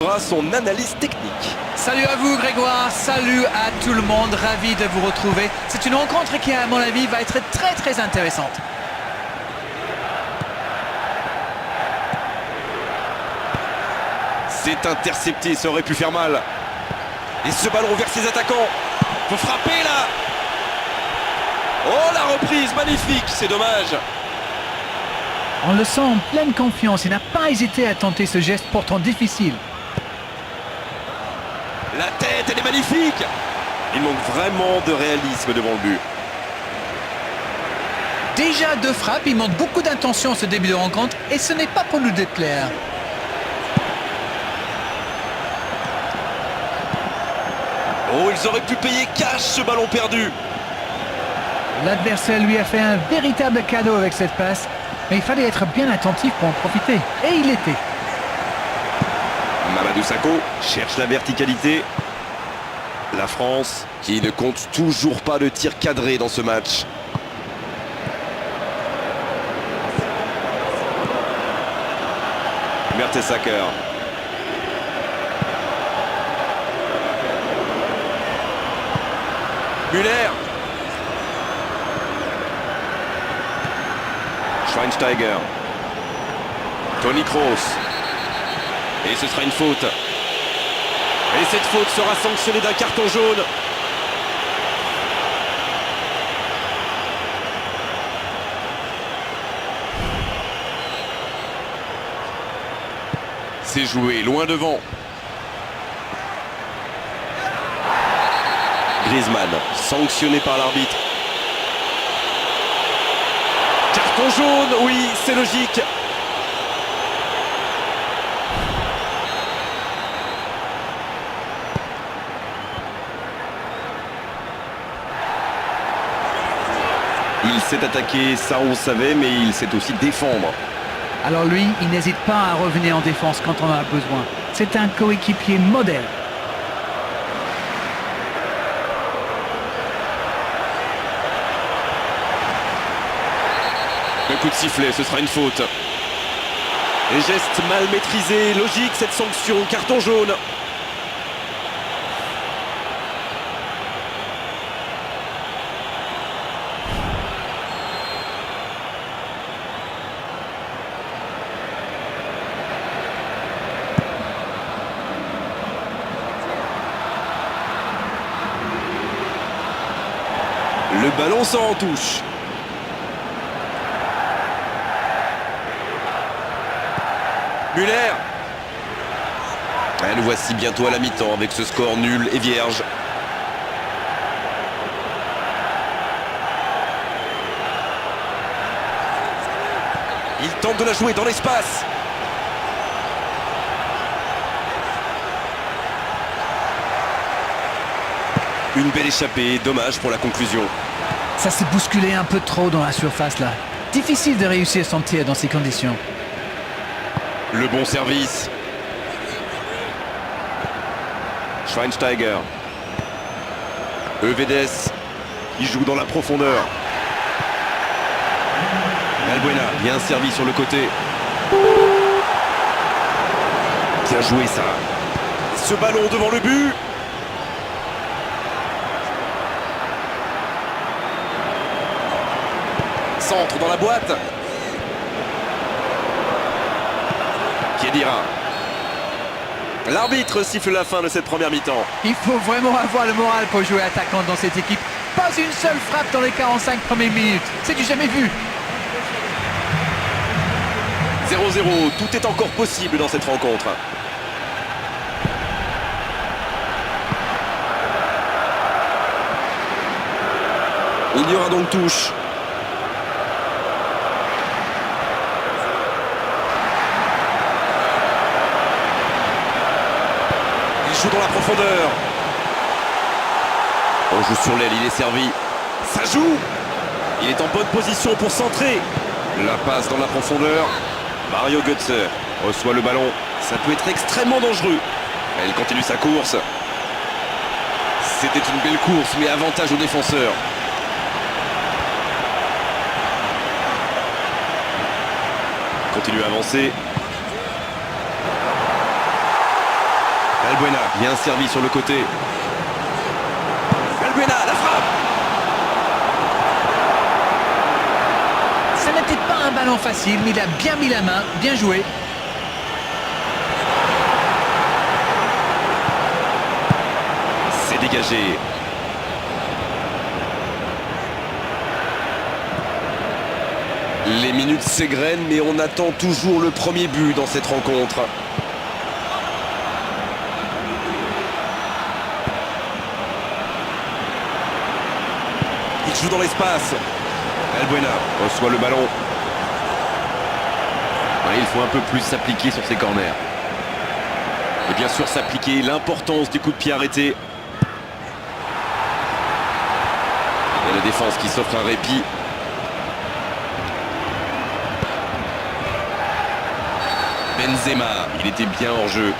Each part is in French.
Son analyse technique. Salut à vous Grégoire, salut à tout le monde, ravi de vous retrouver. C'est une rencontre qui à mon avis va être très intéressante. C'est intercepté, ça aurait pu faire mal. Et ce ballon vers ses attaquants. Faut frapper là. Oh la reprise, magnifique, c'est dommage. On le sent en pleine confiance, il n'a pas hésité à tenter ce geste pourtant difficile. La tête, elle est magnifique. Il manque vraiment de réalisme devant le but. Déjà deux frappes, il manque beaucoup d'intention ce début de rencontre et ce n'est pas pour nous déplaire. Oh, ils auraient pu payer cash ce ballon perdu. L'adversaire lui a fait un véritable cadeau avec cette passe, mais il fallait être bien attentif pour en profiter. Et il l'était. Mamadou Sakho cherche la verticalité. La France qui ne compte toujours pas de tir cadré dans ce match. Mertesacker. Müller. Schweinsteiger. Toni Kroos. Et ce sera une faute. Et cette faute sera sanctionnée d'un carton jaune. C'est joué loin devant. Griezmann, sanctionné par l'arbitre. Carton jaune, oui, c'est logique. Il s'est attaqué, ça on le savait, mais il sait aussi défendre. Alors lui, il n'hésite pas à revenir en défense quand on en a besoin. C'est un coéquipier modèle. Un coup de sifflet, ce sera une faute. Les gestes mal maîtrisés, logique cette sanction, carton jaune. Le ballon sort en touche. Müller. Nous voici bientôt à la mi-temps avec ce score nul et vierge. Il tente de la jouer dans l'espace. Une belle échappée, dommage pour la conclusion. Ça s'est bousculé un peu trop dans la surface là. Difficile de réussir son tir dans ces conditions. Le bon service. Schweinsteiger. Euvedes. Il joue dans la profondeur. Balbuena, bien servi sur le côté. Bien joué ça. Ce ballon devant le but. Centre dans la boîte. Khedira. L'arbitre siffle la fin de cette première mi-temps. Il faut vraiment avoir le moral pour jouer attaquant dans cette équipe. Pas une seule frappe dans les 45 premières minutes. C'est du jamais vu. 0-0, tout est encore possible dans cette rencontre. Il y aura donc touche. Il joue dans la profondeur. On joue sur l'aile, il est servi. Ça joue. Il est en bonne position pour centrer. La passe dans la profondeur. Mario Götze reçoit le ballon. Ça peut être extrêmement dangereux. Elle continue sa course. C'était une belle course, mais avantage aux défenseurs. Continue à avancer. Balbuena, bien servi sur le côté. Balbuena, la frappe. Ce n'était pas un ballon facile, mais il a bien mis la main, bien joué. C'est dégagé. Les minutes s'égrènent, mais on attend toujours le premier but dans cette rencontre. Il joue dans l'espace. Balbuena reçoit le ballon. Ouais, il faut un peu plus s'appliquer sur ses corners. Et bien sûr s'appliquer l'importance du coup de pied arrêté. Et la défense qui s'offre un répit. Benzema, il était bien hors jeu.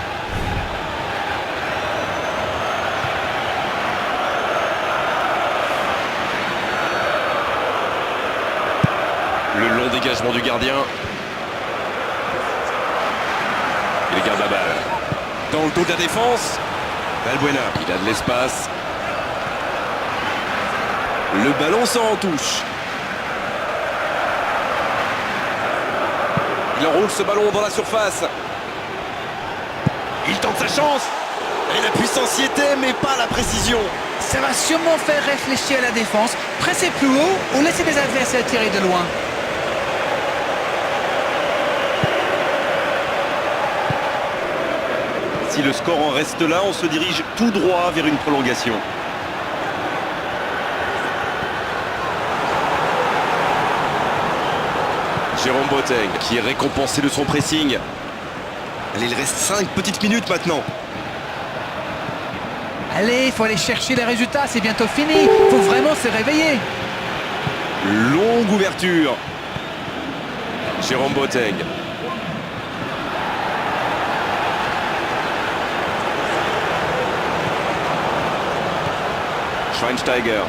Le long dégagement du gardien. Il garde la balle. Dans le dos de la défense. Balbuena, il a de l'espace. Le ballon sort en touche. Il enroule ce ballon dans la surface. Il tente sa chance. Et la puissance y était, mais pas la précision. Ça va sûrement faire réfléchir la défense. Presser plus haut ou laisser les adversaires tirer de loin. Si le score en reste là, on se dirige tout droit vers une prolongation. Jérôme Boateng qui est récompensé de son pressing. Allez, il reste 5 petites minutes maintenant. Allez, il faut aller chercher les résultats, c'est bientôt fini. Il faut vraiment se réveiller. Longue ouverture. Jérôme Boateng. Schweinsteiger.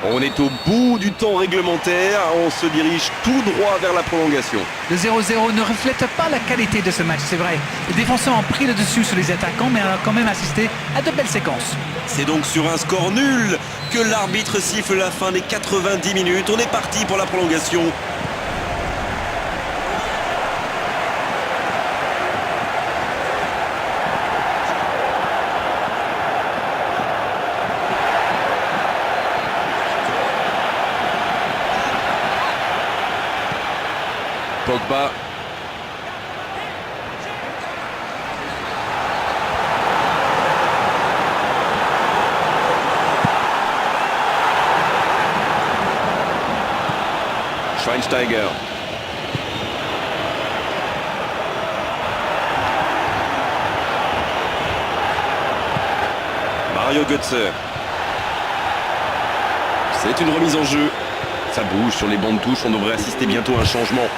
On est au bout du temps réglementaire, on se dirige tout droit vers la prolongation. Le 0-0 ne reflète pas la qualité de ce match, c'est vrai. Les défenseurs ont pris le dessus sur les attaquants, mais ont quand même assisté à de belles séquences. C'est donc sur un score nul que l'arbitre siffle la fin des 90 minutes. On est parti pour la prolongation. Pogba. Schweinsteiger. Mario Götze. C'est une remise en jeu. Ça bouge sur les bancs de touche, on devrait assister bientôt à un changement.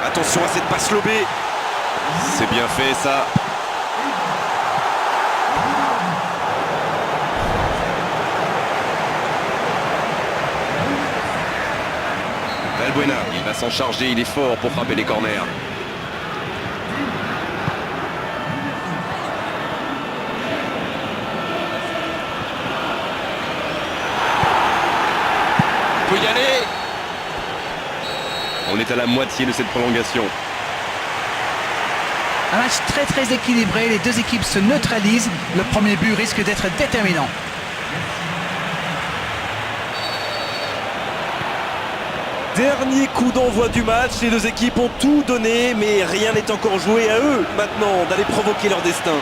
Attention à cette passe lobée. C'est bien fait ça. Balbuena, il va s'en charger, il est fort pour frapper les corners. Il peut y aller. On est à la moitié de cette prolongation. Un match très équilibré, les deux équipes se neutralisent. Le premier but risque d'être déterminant. Dernier coup d'envoi du match, les deux équipes ont tout donné, mais rien n'est encore joué à eux maintenant d'aller provoquer leur destin.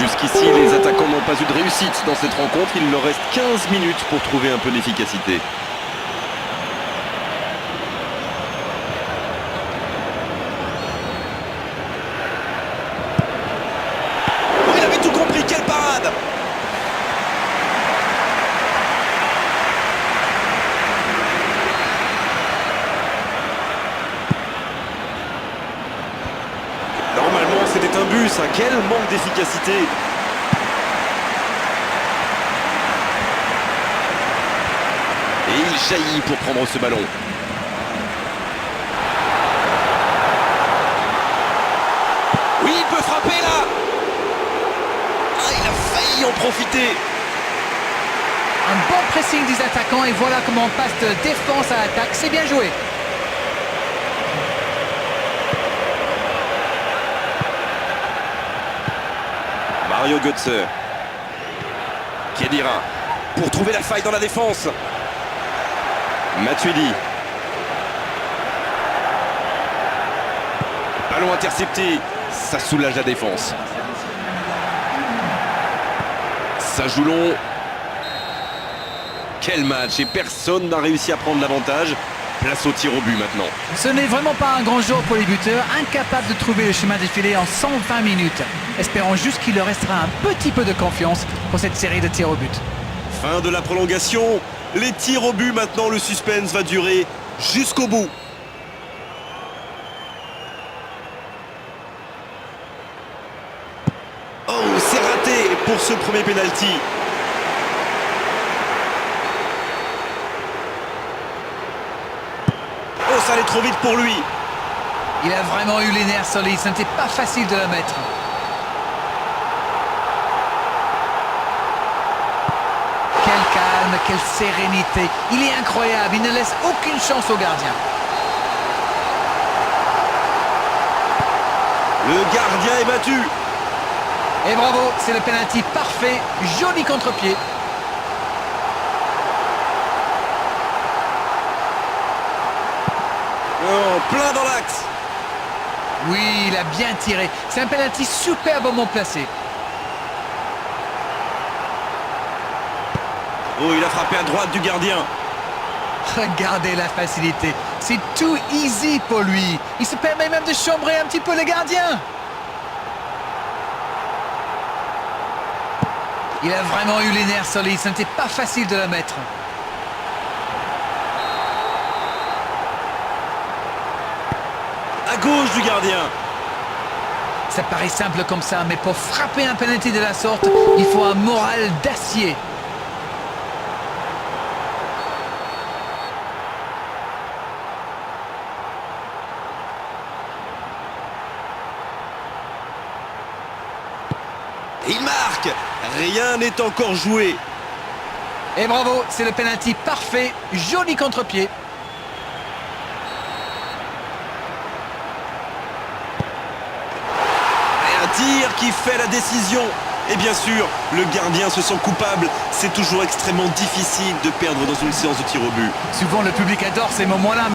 Jusqu'ici, les attaquants n'ont pas eu de réussite dans cette rencontre. Il leur reste 15 minutes pour trouver un peu d'efficacité. Oh, il avait tout compris, quelle parade! Normalement, c'était un but, ça. Quel manque d'efficacité! Et il jaillit pour prendre ce ballon. Oui, il peut frapper là! Ah, il a failli en profiter! Un bon pressing des attaquants et voilà comment on passe de défense à attaque. C'est bien joué. Mario Götze. Khedira pour trouver la faille dans la défense. Matuidi. Ballon intercepté. Ça soulage la défense. Ça joue long. Quel match! Et personne n'a réussi à prendre l'avantage. Place au tir au but maintenant. Ce n'est vraiment pas un grand jour pour les buteurs, incapables de trouver le chemin défilé en 120 minutes. Espérons juste qu'il leur restera un petit peu de confiance pour cette série de tirs au but. Fin de la prolongation. Les tirs au but maintenant, le suspense va durer jusqu'au bout. Oh, c'est raté pour ce premier penalty. Oh, ça allait trop vite pour lui. Il a vraiment eu les nerfs solides, ce n'était pas facile de le mettre. Quel calme, quelle sérénité. Il est incroyable, il ne laisse aucune chance au gardien. Le gardien est battu. Et bravo, c'est le penalty parfait, joli contre-pied. Oh, plein dans l'axe. Oui, il a bien tiré. C'est un penalty superbement placé. Oh, il a frappé à droite du gardien. Regardez la facilité. C'est tout easy pour lui. Il se permet même de chambrer un petit peu le gardien. Il a vraiment eu les nerfs solides. Ce n'était pas facile de le mettre. À gauche du gardien. Ça paraît simple comme ça, mais pour frapper un penalty de la sorte, il faut un moral d'acier. Il marque. Rien n'est encore joué. Et bravo, c'est le penalty parfait, joli contre-pied. Et un tir qui fait la décision. Et bien sûr, le gardien se sent coupable. C'est toujours extrêmement difficile de perdre dans une séance de tir au but. Souvent, le public adore ces moments-là.